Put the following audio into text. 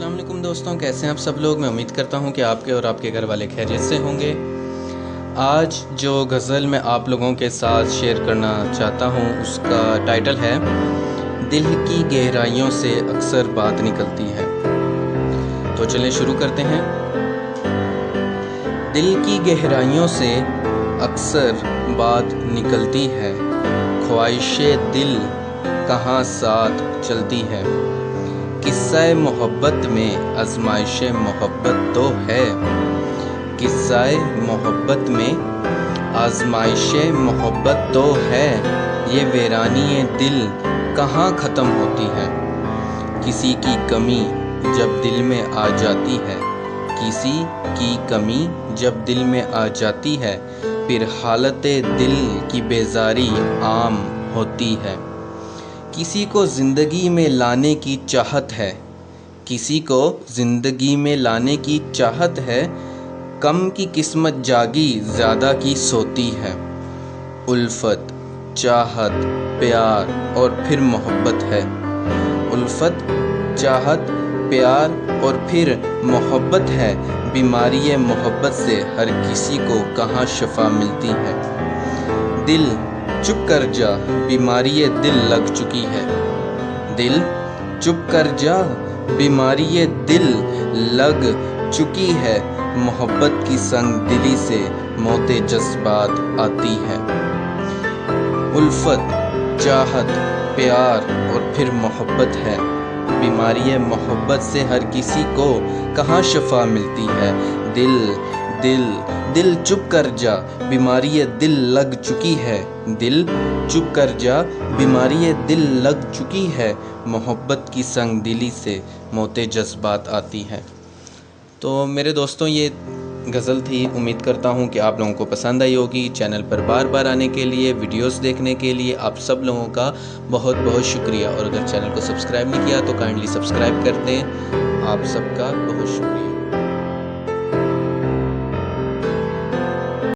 अस्सलाम वालेकुम दोस्तों, कैसे हैं आप सब लोग। मैं उम्मीद करता हूं कि आपके और आपके घर वाले खैरियत से होंगे। आज जो गज़ल मैं आप लोगों के साथ शेयर करना चाहता हूं उसका टाइटल है दिल की गहराइयों से अक्सर बात निकलती है। तो चलें शुरू करते हैं। दिल की गहराइयों से अक्सर बात निकलती है, ख्वाहिशे दिल कहाँ साथ चलती है। किस्सा-ए मोहब्बत में आज़माइश-ए मोहब्बत तो है, किस्सा-ए मोहब्बत में आज़माइश-ए मोहब्बत तो है। ये वीरानी-ए दिल कहाँ ख़त्म होती है। किसी की कमी जब दिल में आ जाती है, किसी की कमी जब दिल में आ जाती है, फिर हालत-ए दिल की बेज़ारी आम होती है। किसी को ज़िंदगी में लाने की चाहत है, किसी को ज़िंदगी में लाने की चाहत है, कम की किस्मत जागी ज़्यादा की सोती है। उल्फत, चाहत, प्यार और फिर मोहब्बत है। उल्फत, चाहत, प्यार और फिर मोहब्बत है। बीमारी मोहब्बत से हर किसी को कहाँ शफा मिलती है। दिल चुप कर जा, बीमारी दिल लग चुकी है। दिल चुप कर जा, बीमारी दिल लग चुकी है। मोहब्बत की संग दिली से मौते जज्बात आती है। उल्फत, चाहत, प्यार और फिर मोहब्बत है। बीमारी मोहब्बत से हर किसी को कहाँ शफा मिलती है। दिल दिल दिल चुप कर जा, बीमारी दिल लग चुकी है। दिल चुप कर जा, बीमारी दिल लग चुकी है। मोहब्बत की संग दिली से मौते जज्बात आती है। तो मेरे दोस्तों, ये गज़ल थी। उम्मीद करता हूँ कि आप लोगों को पसंद आई होगी। चैनल पर बार बार आने के लिए, वीडियोस देखने के लिए आप सब लोगों का बहुत बहुत शुक्रिया। और अगर चैनल को सब्सक्राइब नहीं किया तो काइंडली सब्सक्राइब कर दें। आप सबका बहुत शुक्रिया।